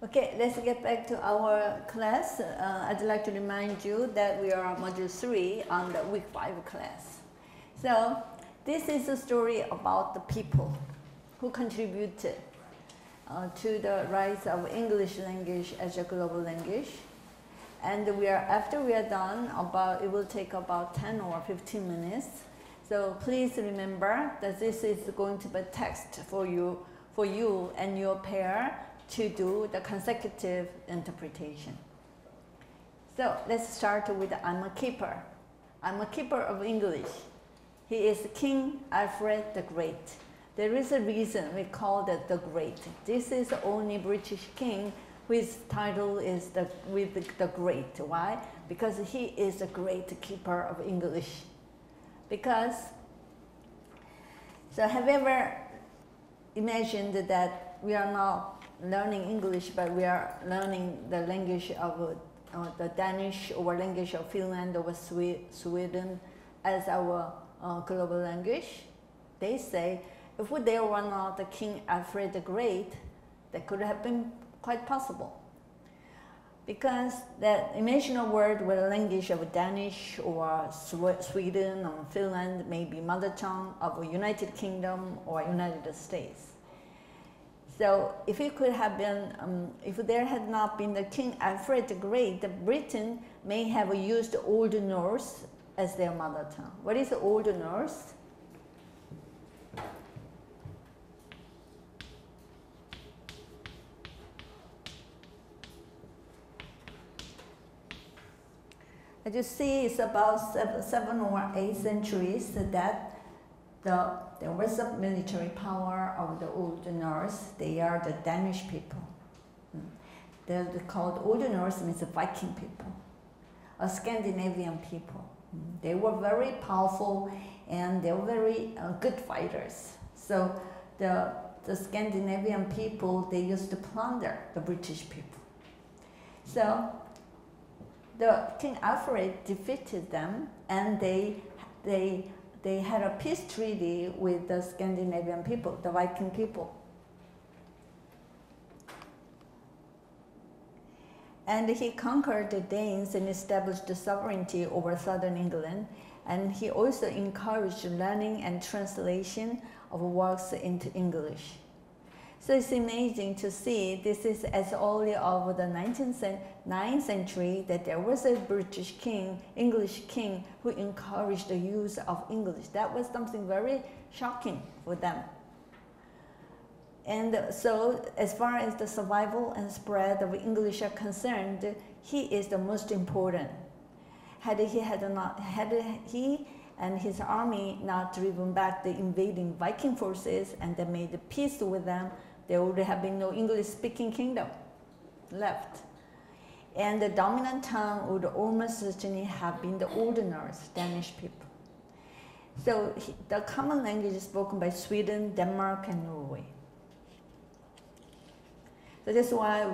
Okay, let's get back to our class. I'd like to remind you that we are module 3 on the week 5 class. So this is a story about the people who contributed to the rise of English language as a global language. And after we are done, it will take about 10 or 15 minutes. So please remember that this is going to be text for you and your pair to do the consecutive interpretation. So let's start with I'm a keeper. I'm a keeper of English. He is King Alfred the Great. There is a reason we call it the Great. This is the only British king whose title is the Great. Why? Because he is a great keeper of English. So have you ever imagined that we are not learning English, but we are learning the language of the Danish or language of Finland or Sweden as our global language? They say if there were not the King Alfred the Great, that could have been quite possible. Because that imagine a word with a language of Danish or Sweden or Finland may be mother tongue of a United Kingdom or United States. So if it could have been, if there had not been the King Alfred the Great, Britain may have used Old Norse as their mother tongue. What is Old Norse? As you see, it's about 7 or 8 centuries that there was a military power of the Old Norse. They are the Danish people. They're called Old Norse means Viking people, a Scandinavian people. They were very powerful and they were very good fighters. So the Scandinavian people, they used to plunder the British people. So the King Alfred defeated them, and they had a peace treaty with the Scandinavian people, the Viking people. And he conquered the Danes and established the sovereignty over southern England. And he also encouraged learning and translation of works into English. So it's amazing to see this is as early of the 9th century that there was a British king, English king, who encouraged the use of English. That was something very shocking for them. And so as far as the survival and spread of English are concerned, he is the most important. Had he and his army not driven back the invading Viking forces and they made peace with them, there would have been no English-speaking kingdom left. And the dominant tongue would almost certainly have been the Old Norse, Danish people. So the common language is spoken by Sweden, Denmark, and Norway. So that's why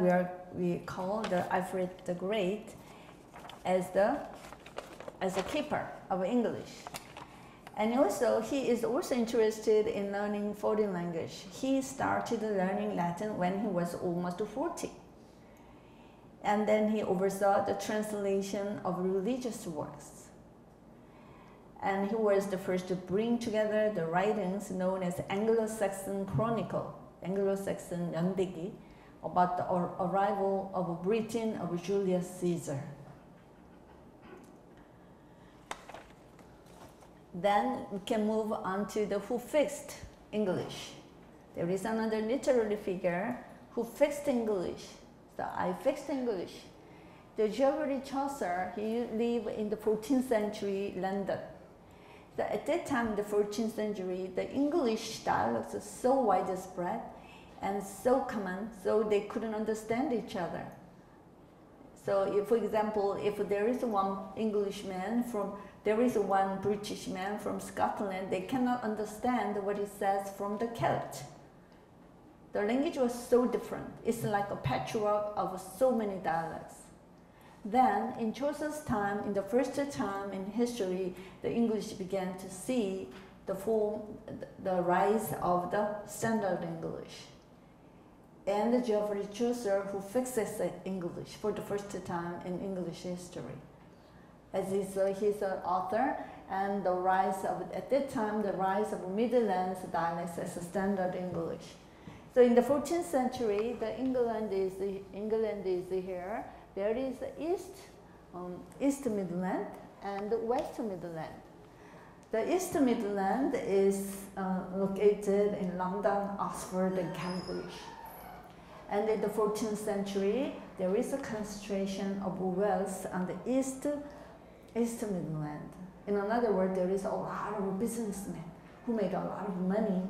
we call the Alfred the Great as a keeper of English. And also, he is also interested in learning foreign language. He started learning Latin when he was almost 40. And then he oversaw the translation of religious works. And he was the first to bring together the writings known as Anglo-Saxon Chronicle, Anglo-Saxon 연대기, about the arrival of Britain of Julius Caesar. Then we can move on to the who fixed English. There is another literary figure who fixed English. So I fixed English. The Geoffrey Chaucer, he lived in the 14th century London. So at that time, in the 14th century, the English dialects were so widespread and so common, so they couldn't understand each other. So if, for example, if there is one British man from Scotland, they cannot understand what he says from the Celt. The language was so different. It's like a patchwork of so many dialects. Then, in Chaucer's time, in the first time in history, the English began to see the rise of the standard English. and Geoffrey Chaucer, who fixes English for the first time in English history. As he's an author, and the rise of, at that time, the rise of Midlands dialects as a standard English. So in the 14th century, England is here. There is East Midland and West Midland. The East Midland is located in London, Oxford, and Cambridge. And in the 14th century, there is a concentration of wealth on the East Midland. In other words, there is a lot of businessmen who make a lot of money.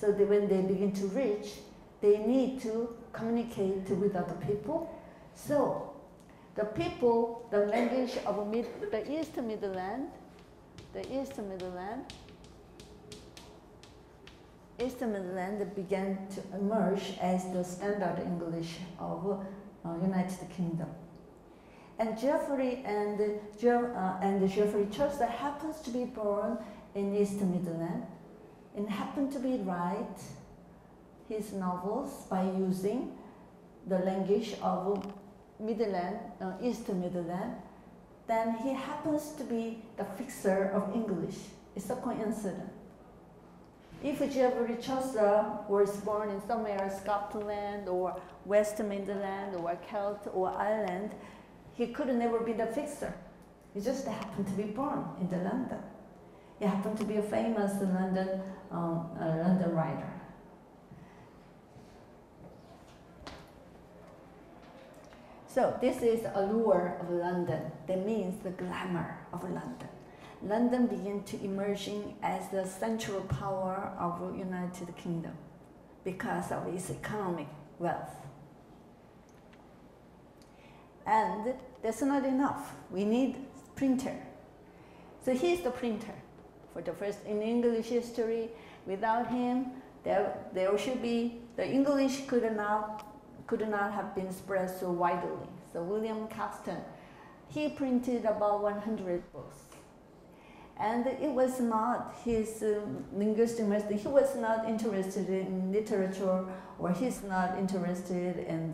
So that when they begin to reach, they need to communicate with other people. So the people, the language of the East Midland began to emerge as the standard English of United Kingdom. And Geoffrey Chaucer happens to be born in East Midland and happened to be write his novels by using the language of Midland, East Midland. Then he happens to be the fixer of English. It's a coincidence. If Geoffrey Chaucer was born in somewhere Scotland or West Midland or Celt or Ireland, he could never be the fixer. He just happened to be born in London. He happened to be a famous London writer. So this is allure of London. That means the glamour of London. London began to emerging as the central power of the United Kingdom because of its economic wealth. And that's not enough. We need printer. So he's the printer. For the first in English history, without him, there should be, the English could not have been spread so widely. So William Caxton, he printed about 100 books. And it was not his linguistic master, he was not interested in literature, or he's not interested in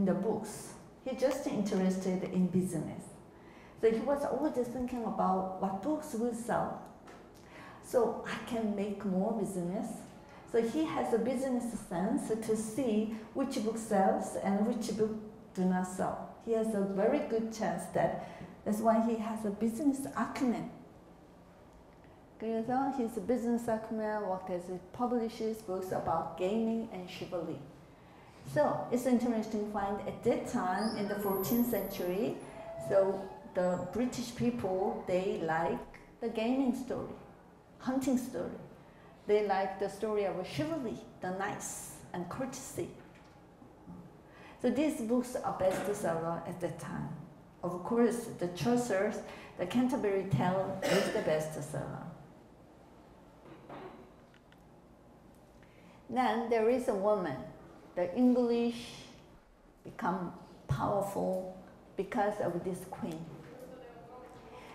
the books. He's just interested in business. So he was always thinking about what books will sell. So I can make more business. So he has a business sense to see which book sells and which book do not sell. He has a very good chance that's why he has a business acumen. 그래서 his business acumen worked as he publishes books about gaming and chivalry. So it's interesting to find at that time in the 14th century, so the British people, they like the gaming story, hunting story. They like the story of chivalry, the knights, and courtesy. So these books are bestseller at that time. Of course, the Chaucer's, the Canterbury Tale is the bestseller. Then there is a woman. The English become powerful because of this queen.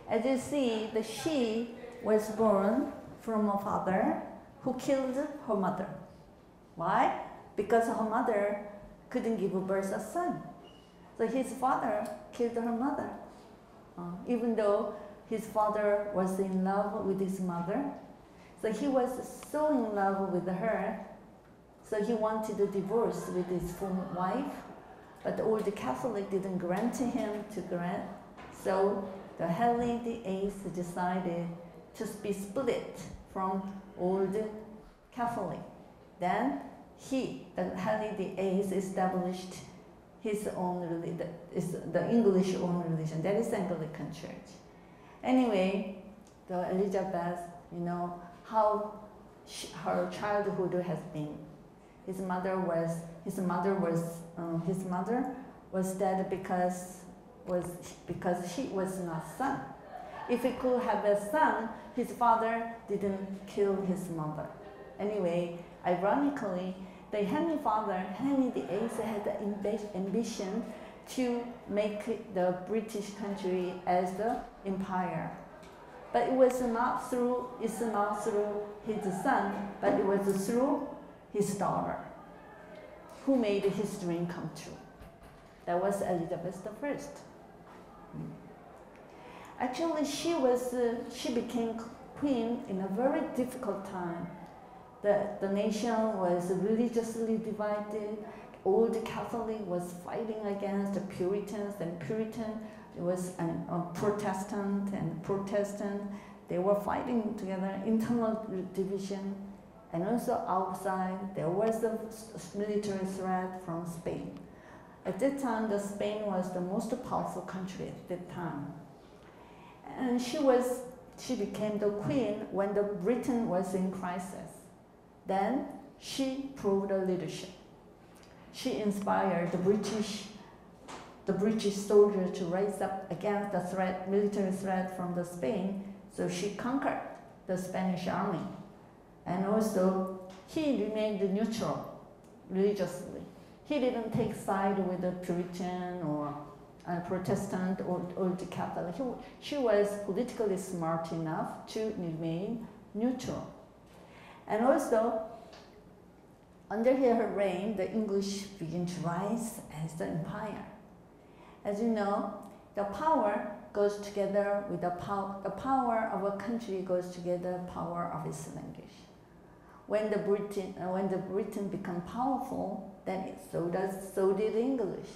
As you see, she was born from a father who killed her mother. Why? Because her mother couldn't give birth a son. So his father killed her mother. Even though his father was in love with his mother, so he was so in love with her, so he wanted a divorce with his former wife, but the old Catholic didn't grant him to grant. So the Henry VIII decided to be split from old Catholic. Then the Henry VIII established his own religion, the English own religion, that is Anglican Church. Anyway, the Elizabeth, how her childhood has been. His mother was dead because she was not son. If he could have a son, his father didn't kill his mother. Anyway, ironically, the Henry VIII had the ambition to make the British country as the empire. But it's not through his son, but it was through his daughter. who made his dream come true. That was Elizabeth I. Actually, she became queen in a very difficult time. The nation was religiously divided. Old Catholic was fighting against the Puritans, and Puritan was a Protestant, and Protestant. They were fighting together, internal division, and also outside there was a military threat from Spain. At that time, Spain was the most powerful country at that time. And she became the queen when Britain was in crisis. Then she proved her leadership. She inspired the British soldiers to rise up against the military threat from Spain, so she conquered the Spanish army. And also, he remained neutral religiously. He didn't take side with the Puritan or Protestant or the Catholic. She was politically smart enough to remain neutral. And also, under her reign, the English began to rise as the empire. As you know, the power goes together with the power of a country goes together with the power of its language. When the Britain become powerful, then so did English.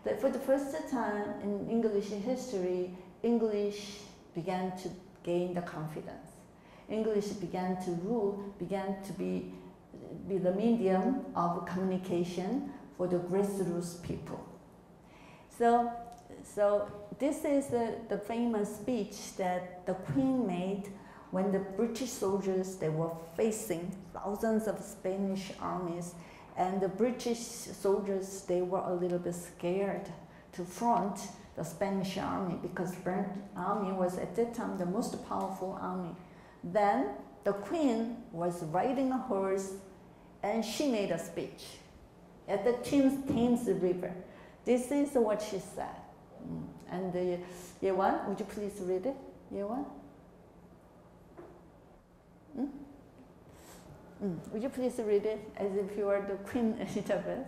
That for the first time in English history, English began to gain the confidence. English began to rule, began to be the medium of communication for the grassroots people. So this is the famous speech that the Queen made when the British soldiers, they were facing thousands of Spanish armies, and the British soldiers, they were a little bit scared to front the Spanish army because the British army was at that time the most powerful army. Then the Queen was riding a horse and she made a speech at the Thames River. This is what she said. And Yewan, would you please read it? Yewan? Would you please read it as if you were the Queen Elizabeth?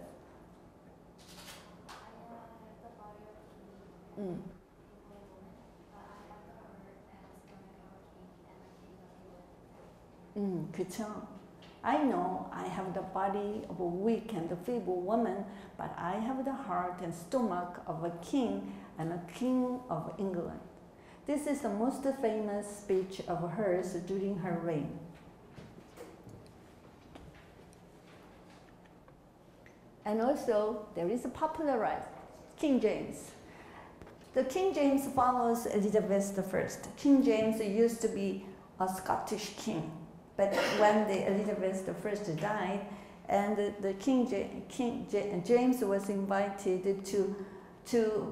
그쵸? I know I have the body of a weak and a feeble woman, but I have the heart and stomach of a king and a king of England. This is the most famous speech of hers during her reign. And also, there is a popularized King James. The King James follows Elizabeth I. King James used to be a Scottish king, but when Elizabeth I died, and the James was invited to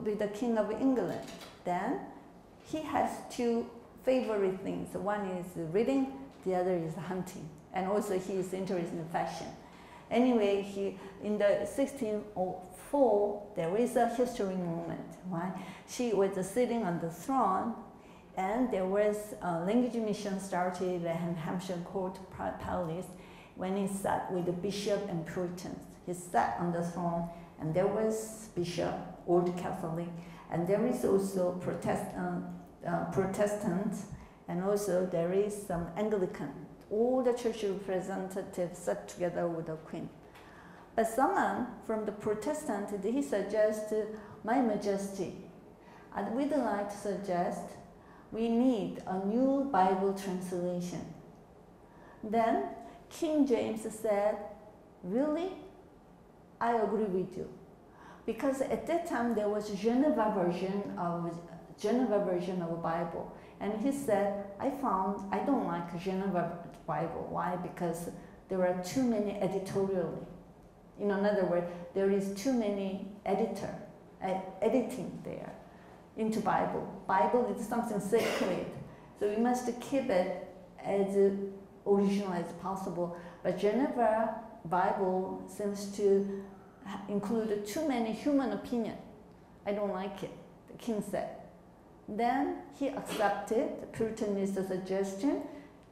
be the king of England, then he has two favorite things. One is reading, the other is hunting, and also he is interested in fashion. Anyway, in the 1604, there is a history moment. Right? She was sitting on the throne, and there was a language mission started at Hampshire Court Palace when he sat with the bishop and Puritans. He sat on the throne, and there was bishop, Old Catholic, and there is also Protestant, and also there is some Anglican. All the church representatives sat together with the Queen. But someone from the Protestant, he suggested, My Majesty, and we'd like to suggest we need a new Bible translation. Then King James said, really? I agree with you. Because at that time there was a Geneva version of Bible. And he said, I don't like Geneva Bible. Why? Because there are too many editorially. In other words, there is too many editing there into Bible. Bible is something sacred. So we must keep it as original as possible. But Geneva Bible seems to include too many human opinion. I don't like it, the king said. Then he accepted the Puritanist suggestion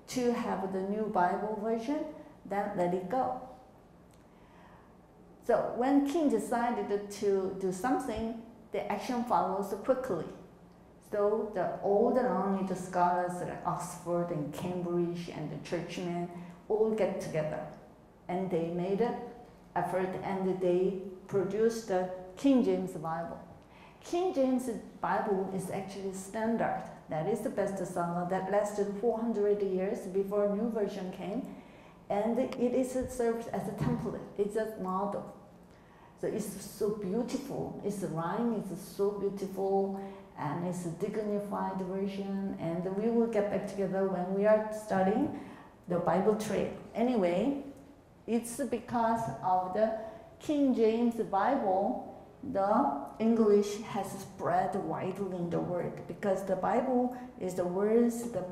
to have the new Bible version, then let it go. So when king decided to do something, the action follows quickly. So all the learned scholars like Oxford and Cambridge and the churchmen all get together, and they made an effort and they produced the King James Bible. King James Bible is actually standard. That is the bestseller that lasted 400 years before a new version came, and it is served as a template. It's a model. So it's so beautiful. Its rhyme is so beautiful, and it's a dignified version. And we will get back together when we are studying the Bible trail. Anyway, it's because of the King James Bible, the English has spread widely in the world because the Bible is the world's the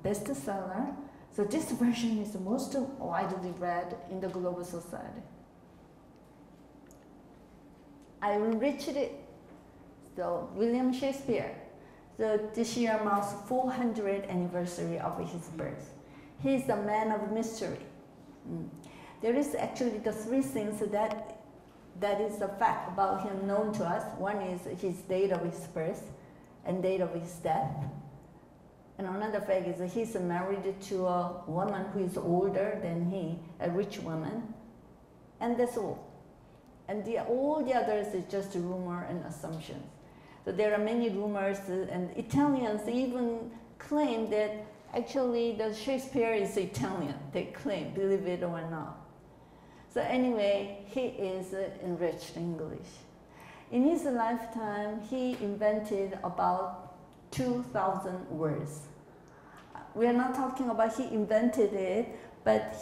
bestseller. So this version is the most widely read in the global society. I enriched it. So William Shakespeare. So this year marks 400th anniversary of his birth. He is a man of mystery. There is actually the three things that is a fact about him known to us. One is his date of his birth and date of his death. And another fact is that he's married to a woman who is older than he, a rich woman. And that's all. And all the others is just rumor and assumptions. So there are many rumors, and Italians even claim that actually the Shakespeare is Italian. They claim, believe it or not. So anyway, he is enriched English. In his lifetime, he invented about 2,000 words. We are not talking about he invented it, but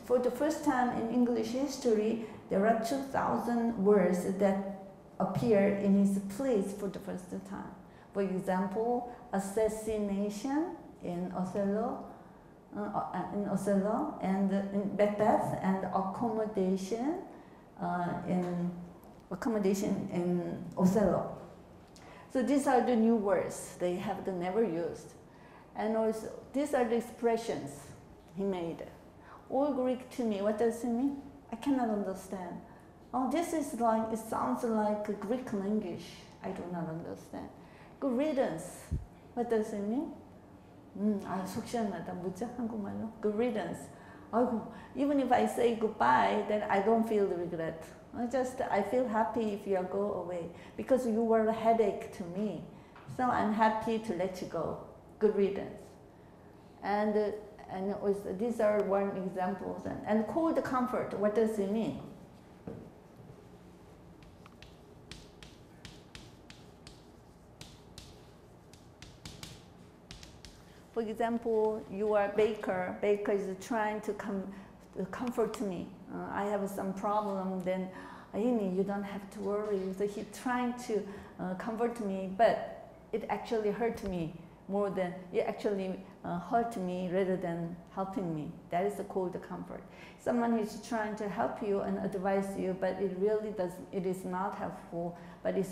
for the first time in English history, there are 2,000 words that appear in his plays for the first time. For example, assassination in Othello, and in Macbeth, and accommodation in Othello. So these are the new words they have never used, and also these are the expressions he made. All Greek to me. What does it mean? I cannot understand. Oh, this is like, it sounds like a Greek language. I do not understand. Good riddance. What does it mean? 속 시원하다. 뭐지? 한국말로? Good riddance. Even if I say goodbye, then I don't feel regret. I feel happy if you go away because you were a headache to me. So I'm happy to let you go. Good riddance. And these are one examples. And cold comfort. What does it mean? For example, you are a baker. Baker is trying to comfort me. I have some problem, then you don't have to worry. So he's trying to comfort me, but it actually hurt me more than, it actually hurt me rather than helping me. That is the cold comfort. Someone is trying to help you and advise you, but it really it is not helpful, but it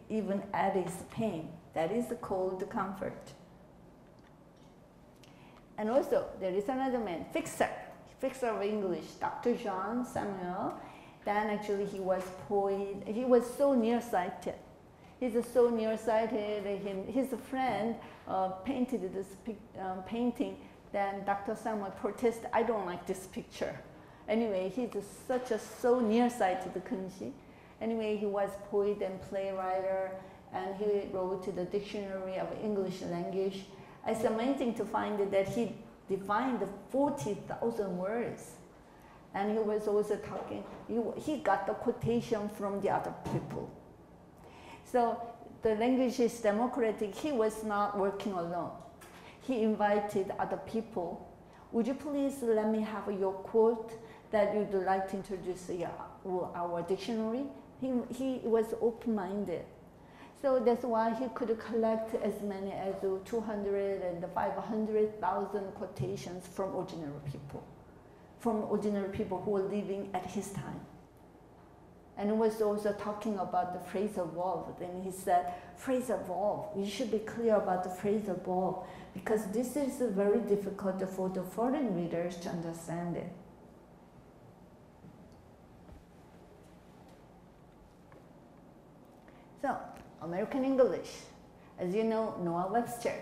even adds pain. That is the cold comfort. And also, there is another man, fixer of English, Dr. John Samuel. Then actually he was so nearsighted. He's so nearsighted, his friend painted this painting, then Dr. Samuel protested, I don't like this picture. Anyway, he's so nearsighted, couldn't he? Anyway, he was poet and playwright, and he wrote the Dictionary of English Language. It's amazing to find that he defined 40,000 words. And he was also talking, he got the quotation from the other people. So the language is democratic. He was not working alone. He invited other people. Would you please let me have your quote that you'd like to introduce our dictionary? He was open-minded. So that's why he could collect as many as 200 and 500,000 quotations from ordinary people who were living at his time. And he was also talking about the phrasal verb. Then he said, phrasal verb, you should be clear about the phrasal verb because this is very difficult for the foreign readers to understand it. So, American English, as you know, Noah Webster.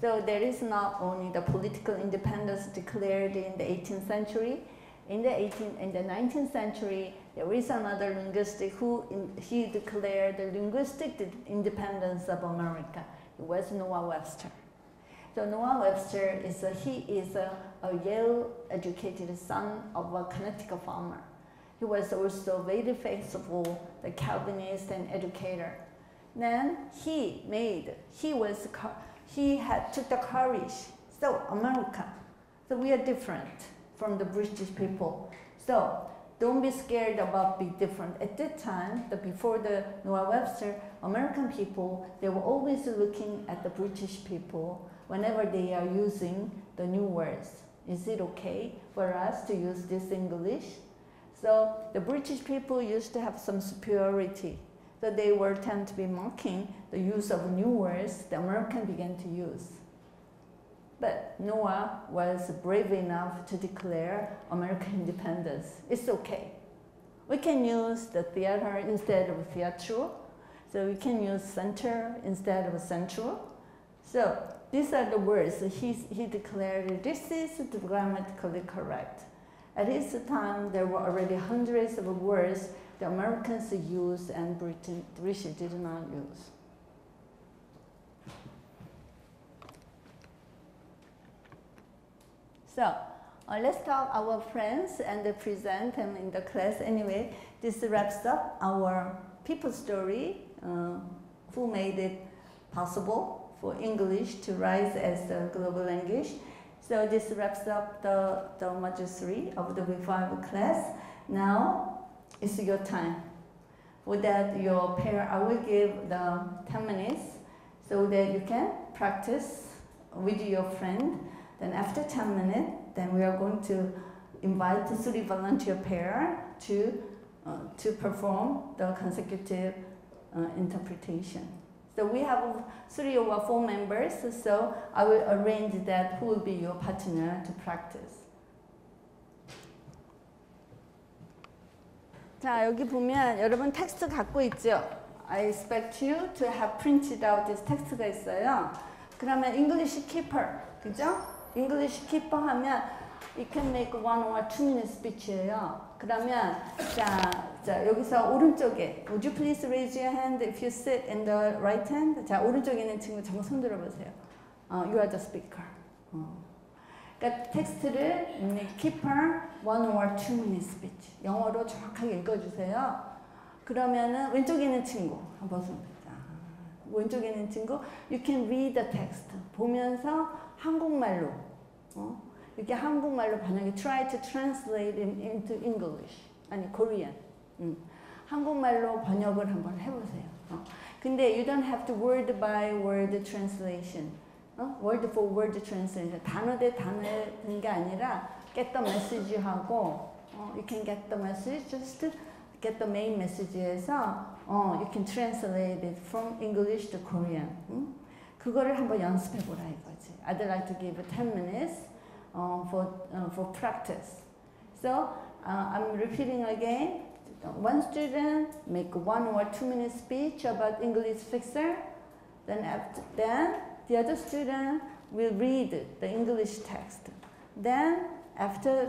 So there is not only the political independence declared in the 18th century, in the 19th century, there is another linguist he declared the linguistic independence of America. It was Noah Webster. So Noah Webster is a Yale-educated son of a Connecticut farmer. He was also very faithful, the Calvinist and educator. Then he took the courage. So America, so we are different from the British people. So don't be scared about being different. At that time, before the Noah Webster, American people, they were always looking at the British people whenever they are using the new words. Is it okay for us to use this English? So the British people used to have some superiority. So they tend to be mocking the use of new words the American began to use. But Noah was brave enough to declare American independence. It's okay. We can use the theater instead of theatre. So we can use center instead of central. So these are the words he declared. This is grammatically correct. At his time, there were already hundreds of words the Americans used and British did not use. So let's talk our friends and present them in the class. Anyway, this wraps up our people story, who made it possible for English to rise as a global language. So this wraps up the module 3 of the Week 5 class. Now it's your time. For that, I will give the 10 minutes so that you can practice with your friend. Then after 10 minutes, then we are going to invite the 3 volunteer pair to perform the consecutive interpretation. So we have 3 or 4 members, so I will arrange that who will be your partner to practice. 자, 여기 보면 여러분 텍스트 갖고 있죠? I expect you to have printed out this 텍스트가 있어요. 그러면 English keeper, 그죠? English keeper 하면 it can make 1 or 2 minute speech예요. 그러면 자 여기서 오른쪽에 Would you please raise your hand if you sit in the right hand? 자 오른쪽에 있는 친구 잠깐 손 들어보세요. You are the speaker. 그러니까 텍스트를 keeper 1 or 2 minute speech 영어로 정확하게 읽어주세요. 그러면은 왼쪽에 있는 친구 한번 손 들자. 왼쪽에 있는 친구 You can read the text 보면서 한국말로 이렇게 한국말로 번역해 try to translate it into English 아니 Korean 한국말로 번역을 한번 해보세요. 근데 you don't have to word by word translation word for word translation 단어 대 단어 하는 게 아니라 get the message 하고 you can get the message just get the main message에서 you can translate it from English to Korean 그거를 한번 연습해 보라 이거지. I'd like to give 10 minutes for practice. So I'm repeating again. One student make 1 or 2 minute speech about English fixer. Then the other student will read the English text. Then after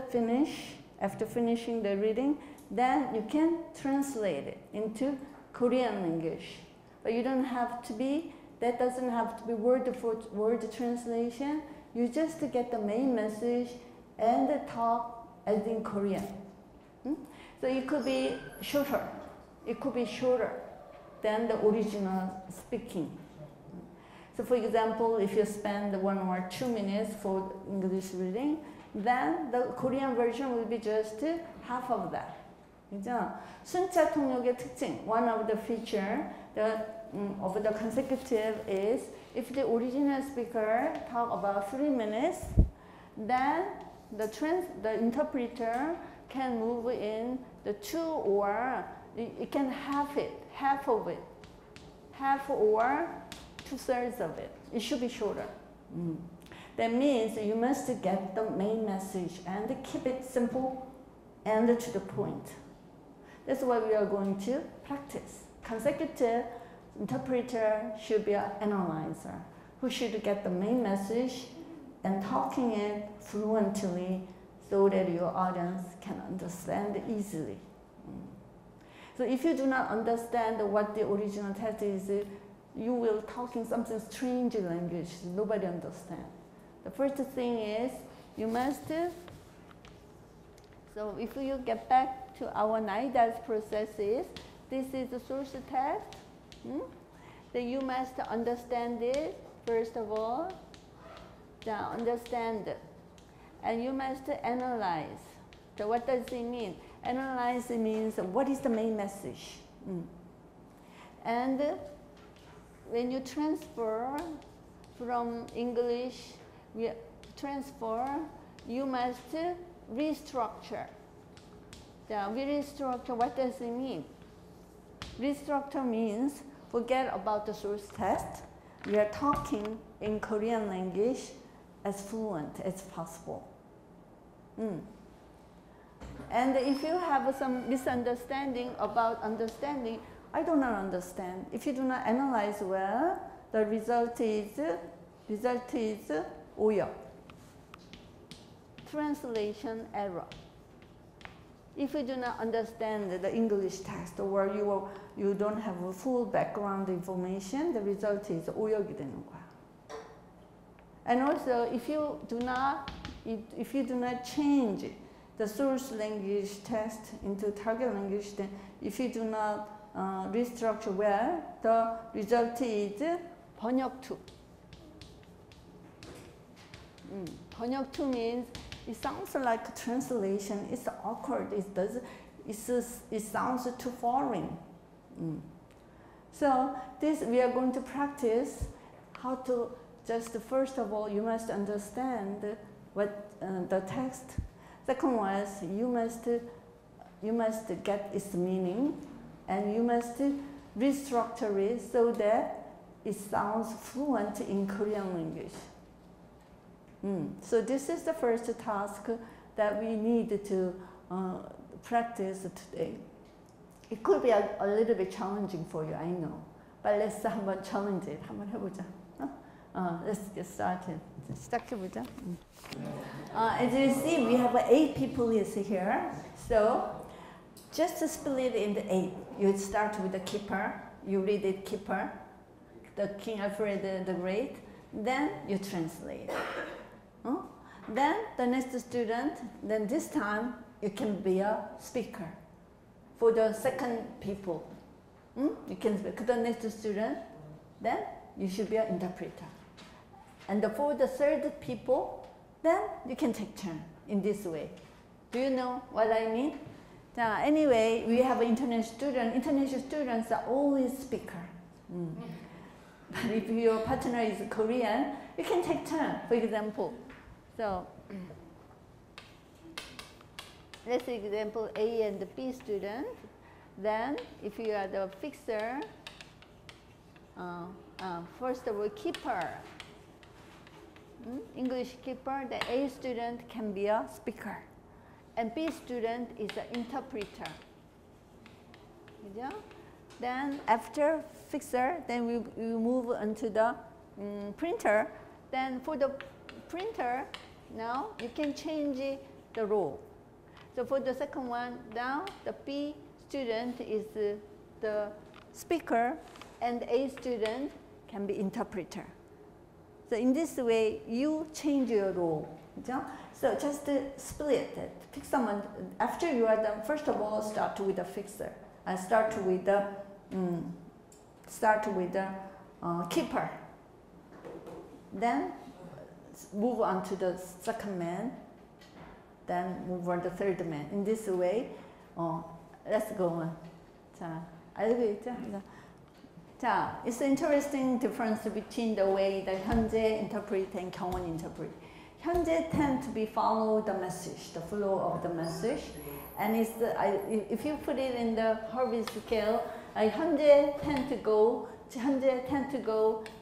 finishing the reading, then you can translate it into Korean English. But you don't have to be. That doesn't have to be word for word translation. You just get the main message and talk as in Korean. So it could be shorter. It could be shorter than the original speaking. So for example, if you spend 1 or 2 minutes for English reading, then the Korean version will be just half of that. 그죠? 순차 통역의 특징, one of the feature of the consecutive is if the original speaker talk about 3 minutes, then the interpreter can move in the 2 or it can half of it, half or 2/3 of it. It should be shorter. That means you must get the main message and keep it simple and to the point. That's what we are going to practice. Consecutive interpreter should be an analyzer who should get the main message and talking it fluently so that your audience can understand easily. So if you do not understand what the original text is, you will talk in something strange language, nobody understands. The first thing is, you must, so if you get back to our NIDAS processes, this is the source text. Then you must understand it, first of all. Understand it. And you must analyze. So what does it mean? Analyze means what is the main message? And when you transfer from English, you must restructure. Restructure, what does it mean? Restructure means forget about the source text. We are talking in Korean language as fluent as possible. And if you have some misunderstanding about understanding, I do not understand. If you do not analyze well, the result is 오역. Translation error. If you do not understand the English text or you don't have a full background information, the result is 오역이 되는 거야. And also, if you do not change the source language text into target language, then if you do not restructure well, the result is 번역투. 번역투 means it sounds like a translation. It's awkward. It sounds too foreign. So this we are going to practice how to just first of all you must understand what the text. Second was you must get its meaning, and you must restructure it so that it sounds fluent in Korean language. So this is the first task that we need to practice today. It could be a little bit challenging for you, I know. But let's 한번 challenge it. 한번 해보자. Let's get started. 시작해보자. As you see, we have 8 people here. So just split it into 8. You start with the keeper. You read it keeper, the King Alfred the Great. Then you translate. Then the next student, then this time you can be a speaker. For the second people, you can speak to the next student, then you should be an interpreter. And for the third people, then you can take turn in this way. Do you know what I mean? Anyway, we have international students. International students are always speaker. But if your partner is Korean, you can take turn, for example. So let's example A and B student. Then if you are the fixer, first of all keeper, English keeper, the A student can be a speaker. And B student is an interpreter. Then after fixer, then we move into the printer. Then for the printer, now you can change the role. So for the second one, now the B student is the speaker and A student can be interpreter. So in this way, you change your role. So just split it. Pick someone. After you are done, first of all, start with the fixer. I start with the keeper. Then move on to the second man. Then move on to the third man. In this way, let's go on. 자, 알고 있죠? 자, it's an interesting difference between the way that 현재 interpret and 경원 interpret. 현재 tend to be follow the message, the flow of the message, and it's if you put it in the Harvey scale, 현재 tend to go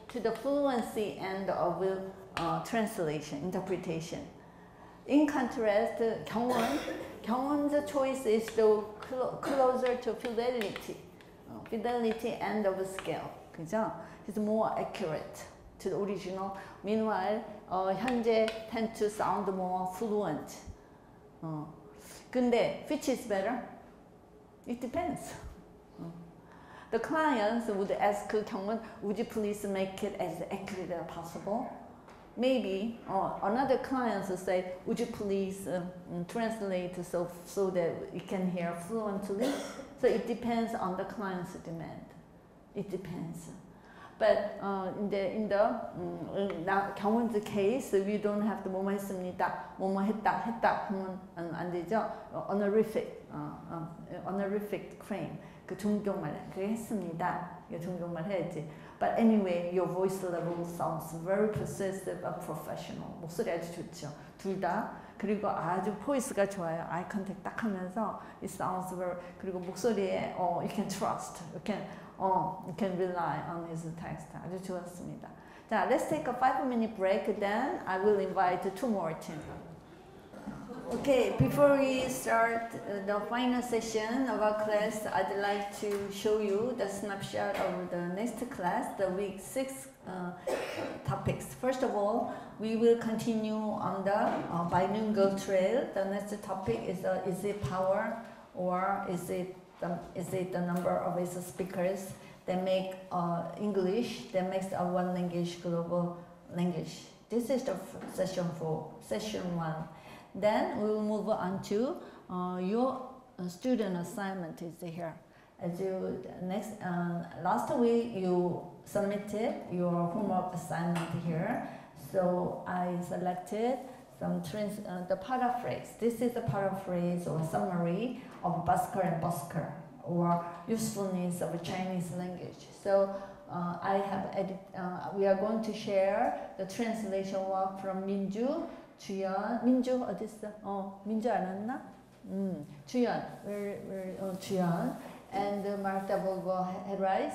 to the fluency end of translation, interpretation. In contrast, 경원's choice is to closer to fidelity end of scale. 그죠? It's more accurate to the original. Meanwhile, 현재 tend to sound more fluent. 근데 which is better? It depends. The clients would ask 경문, would you please make it as accurate as possible? Maybe another client will say, would you please translate so that we can hear fluently? So it depends on the client's demand. It depends. But in the 경문's case, we don't have to 뭐뭐 했습니다, 뭐뭐 했다 하면 안 되죠. honorific claim. 그 존경말, 그게 했습니다. 이거 존경말 해야지. But anyway, your voice level sounds very persuasive and professional. 목소리 아주 좋죠. 둘 다. 그리고 아주 포이스가 좋아요. 아이 컨택 딱 하면서 it sounds very. 그리고 목소리에 you can trust. You can rely on his text. 아주 좋았습니다. 자, let's take a 5-minute break. Then I will invite 2 more teams. Okay, before we start the final session of our class, I'd like to show you the snapshot of the next class, the week 6 topics. First of all, we will continue on the bilingual trail. The next topic is it power, or is it the number of its speakers that make English, that makes our one language global language. This is the session 1. Then we will move on to your student assignment is here. As you last week you submitted your homework assignment here, so I selected some the paraphrase. This is a paraphrase or summary of busker and busker, or usefulness of Chinese language. So I have we are going to share the translation work from Minju. 주연, 민주 어디 있어? 민주 안 왔나? 주연, 주연, and Marta Volvo Herais,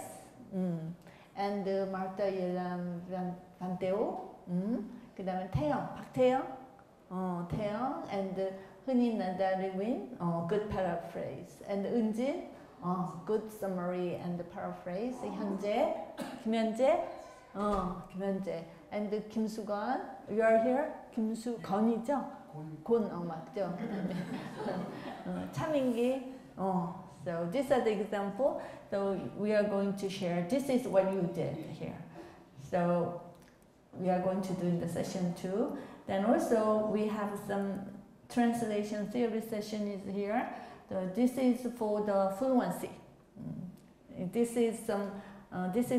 and Marta Yelam Vanteo, 그다음에 태영, 박태영, 태영, and 흔히 나다리윈, good paraphrase, and 은진, good summary and paraphrase. 현재, 김현재, 김현재. And 김수건, you are here? 김수건이죠? 곤, 맞죠? 차민기, so these are the example. So we are going to share, this is what you did here. So we are going to do in the session 2. Then also we have some translation theory session is here. So this is for the fluency. This is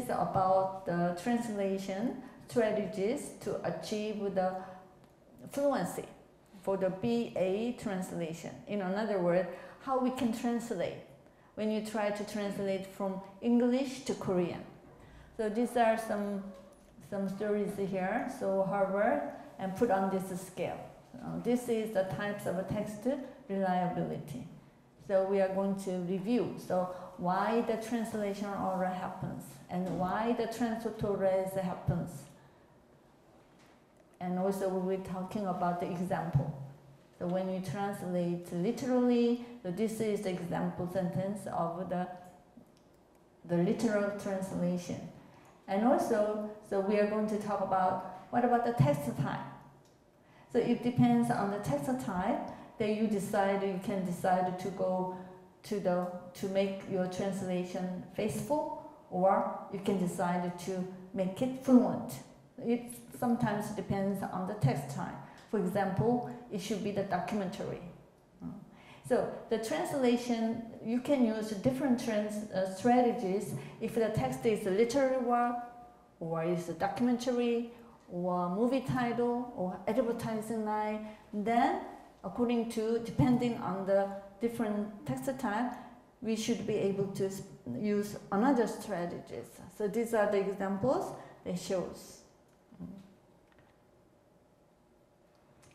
about the translation strategies to achieve the fluency for the BA translation. In other words, how we can translate when you try to translate from English to Korean. So these are some stories here. So Harvard and put on this scale. This is the types of text reliability. So we are going to review. So why the translation error happens and why the transliterations happens. And also we will be talking about the example. So when you translate literally, so this is the example sentence of the literal translation. And also, so we are going to talk about what about the text type. So it depends on the text type that you can decide to go to make your translation faithful, or you can decide to make it fluent. It sometimes depends on the text type. For example, it should be the documentary. So the translation, you can use different strategies if the text is a literary work, or is a documentary, or movie title, or advertising line. Then, depending on the different text type, we should be able to use another strategies. So these are the examples that shows.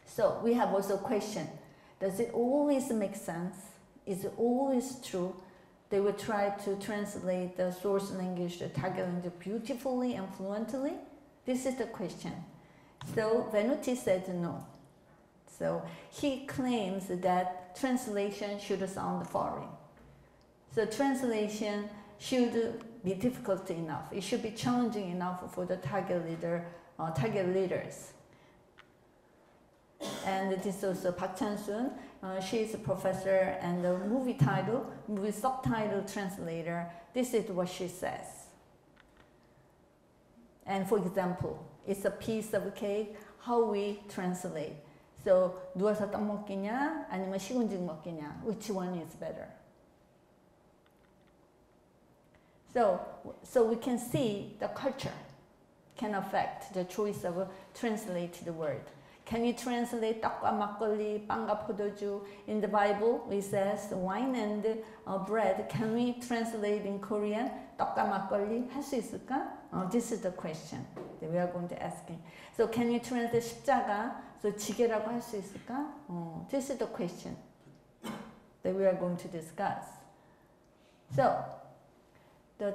So we have also a question. Does it always make sense? Is it always true? They will try to translate the source language, the target language beautifully and fluently? This is the question. So Venuti said no. So he claims that translation should sound foreign. So translation should be difficult enough. It should be challenging enough for the target leaders. And this is also Park Chan-soon. She is a professor and a movie subtitle translator. This is what she says. And for example, it's a piece of cake, how we translate. So, 누워서 떡 먹기냐, 아니면 식은죽 먹기냐, which one is better? So we can see the culture can affect the choice of a translated word. Can we translate 떡과 막걸리, 빵과 포도주? In the Bible, it says wine and bread. Can we translate in Korean 떡과 막걸리? 할 수 있을까? This is the question that we are going to ask. So can we translate 십자가? So 지게라고 할 수 있을까? This is the question that we are going to discuss. So the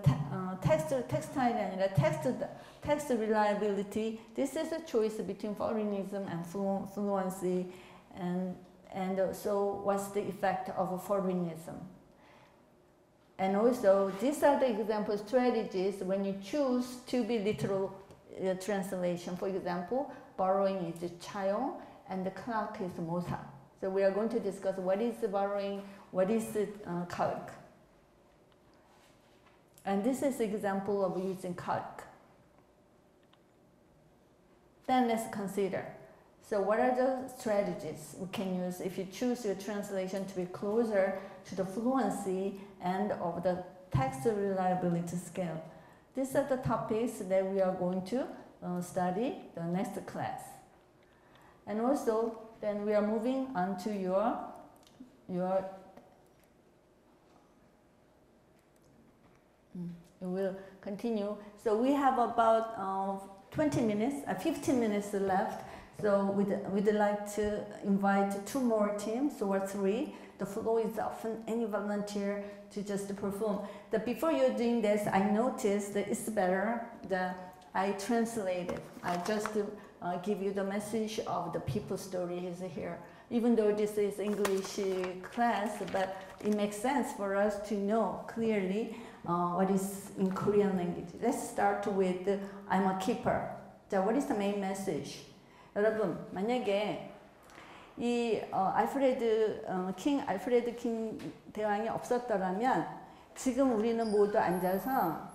textile 아니라 text reliability. This is a choice between foreignism and fluency, and so what's the effect of foreignism? And also, these are the example strategies when you choose to be literal translation. For example, borrowing is 차용 and the clock is 모사. So we are going to discuss what is the borrowing, what is the calc. And this is an example of using calc. Then let's consider. So what are the strategies we can use if you choose your translation to be closer to the fluency and of the text reliability scale? These are the topics that we are going to study the next class. And also, then we are moving on to your we will continue. So we have about 20 minutes, 15 minutes left. So we'd like to invite 2 more teams or 3. The flow is often any volunteer to just perform. But before you're doing this, I noticed that it's better that I translate it. I just give you the message of the people stories here. Even though this is English class, but it makes sense for us to know clearly what is in Korean language. Let's start with I'm a keeper. 자, what is the main message? 여러분, 만약에 이 킹 알프레드 킹 대왕이 없었더라면 지금 우리는 모두 앉아서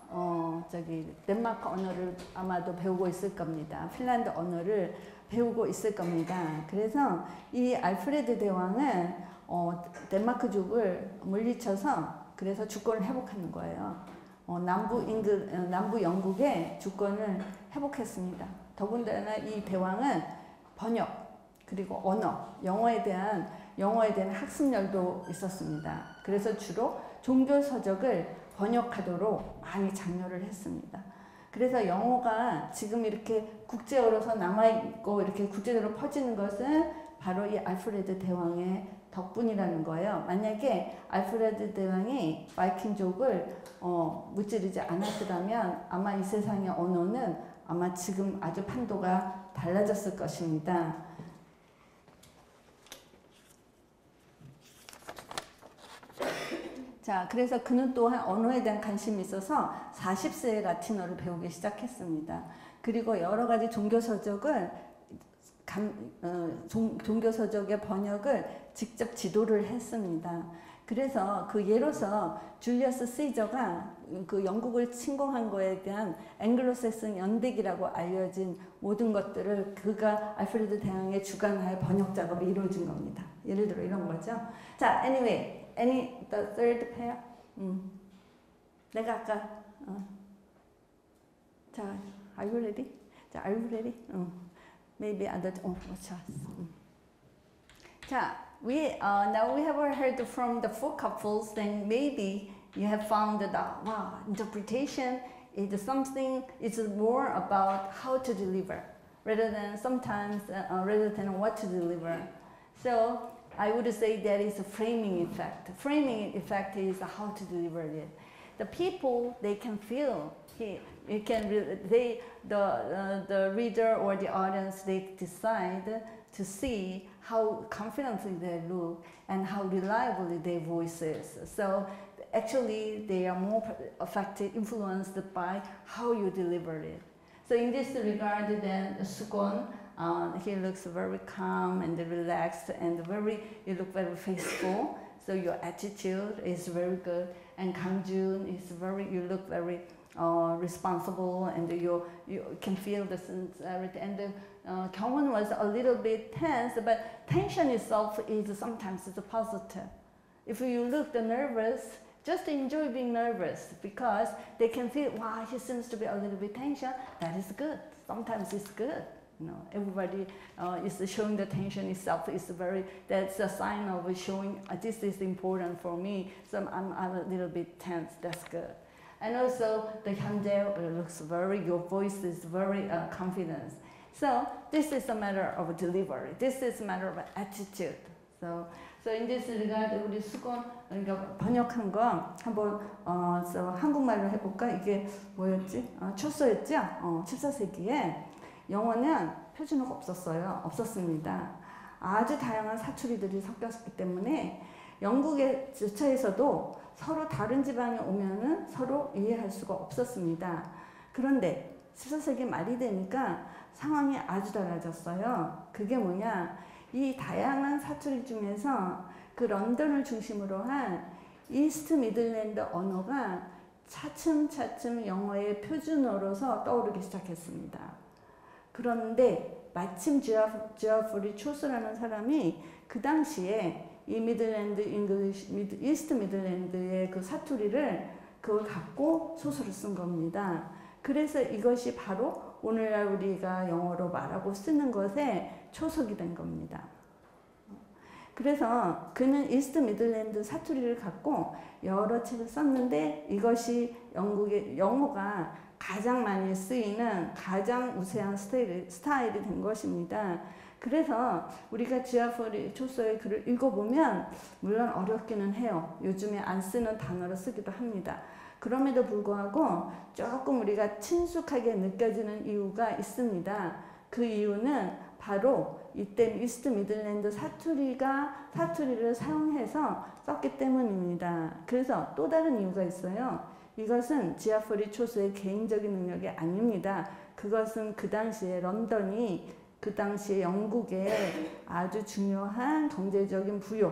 덴마크 언어를 아마도 배우고 있을 겁니다. 핀란드 언어를 배우고 있을 겁니다. 그래서 이 알프레드 대왕은 덴마크족을 물리쳐서 그래서 주권을 회복하는 거예요. 남부 영국의 주권을 회복했습니다. 더군다나 이 대왕은 번역 그리고 언어, 영어에 대한 학습열도 있었습니다. 그래서 주로 종교 서적을 번역하도록 많이 장려를 했습니다. 그래서 영어가 지금 이렇게 국제어로서 남아있고 이렇게 국제적으로 퍼지는 것은 바로 이 알프레드 대왕의 덕분이라는 거예요. 만약에 알프레드 대왕이 바이킹족을 무찌르지 않았더라면 아마 이 세상의 언어는 아마 지금 아주 판도가 달라졌을 것입니다. 자, 그래서 그는 또한 언어에 대한 관심이 있어서 40세에 라틴어를 배우기 시작했습니다. 그리고 여러 가지 종교서적의 번역을 직접 지도를 했습니다. 그래서 그 예로서 줄리어스 시저가 그 영국을 침공한 거에 대한 앵글로색슨 연대기라고 알려진 모든 것들을 그가 알프레드 대왕의 주관하에 번역 작업이 이루어진 겁니다. 예를 들어 이런 거죠. 자, anyway, the third pair? 내가 아까 자, are you ready? 자, are you ready? Maybe other. watch us. 자, now we have heard from the 4 couples. Then maybe you have found that wow, interpretation is something. It's more about how to deliver rather than what to deliver. So I would say that is a framing effect. Framing effect is how to deliver it. The people, they can feel. The reader or the audience, they decide to see how confidently they look and how reliably their voice is. So actually they are more affected, influenced by how you deliver it. So in this regard, then Sugon, he looks very calm and relaxed and you look very faithful. So your attitude is very good. And Gangjun is you look very responsible, and you can feel the sincerity. And Kyungwon was a little bit tense, but tension itself is sometimes it's positive. If you look nervous, just enjoy being nervous, because they can feel, wow, he seems to be a little bit tension. That is good. Sometimes it's good. You know, everybody is showing the tension itself is that's a sign of showing this is important for me. So I'm a little bit tense. That's good. And also the Hyunjae looks your voice is very confident. So this is a matter of delivery. This is a matter of attitude. So in this regard, 우리 수건 번역한 거 한번 한국말로 해볼까? 이게 뭐였지? 초서였죠? 14세기에 영어는 표준어가 없었습니다. 아주 다양한 사투리들이 섞였기 때문에 영국의 지처에서도 서로 다른 지방에 오면은 서로 이해할 수가 없었습니다. 그런데 14세기 말이 되니까 상황이 아주 달라졌어요. 그게 뭐냐? 이 다양한 사투리 중에서 그 런던을 중심으로 한 이스트 미들랜드 언어가 차츰차츰 영어의 표준어로서 떠오르기 시작했습니다. 그런데 마침 지어프리 초스라는 사람이 그 당시에 이 이스트 미들랜드의 그 사투리를 그걸 갖고 소설을 쓴 겁니다. 그래서 이것이 바로 오늘날 우리가 영어로 말하고 쓰는 것에 초석이 된 겁니다. 그래서 그는 이스트 미들랜드 사투리를 갖고 여러 책을 썼는데 이것이 영국의 영어가 가장 많이 쓰이는 가장 우세한 스타일이 된 것입니다. 그래서 우리가 지아프리 초서의 글을 읽어보면 물론 어렵기는 해요. 요즘에 안 쓰는 단어로 쓰기도 합니다. 그럼에도 불구하고 조금 우리가 친숙하게 느껴지는 이유가 있습니다. 그 이유는 바로 이때 이스트 미들랜드 사투리를 사용해서 썼기 때문입니다. 그래서 또 다른 이유가 있어요. 이것은 지아프리 초스의 개인적인 능력이 아닙니다. 그것은 그 당시에 런던이 그 당시에 영국의 아주 중요한 경제적인 부의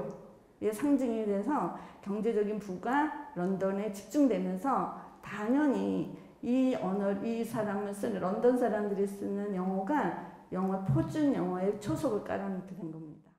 상징이 돼서 경제적인 부가 런던에 집중되면서 당연히 이 사람을 쓰는 런던 사람들이 쓰는 영어가 표준 영어의 초석을 깔아놓게 된 겁니다.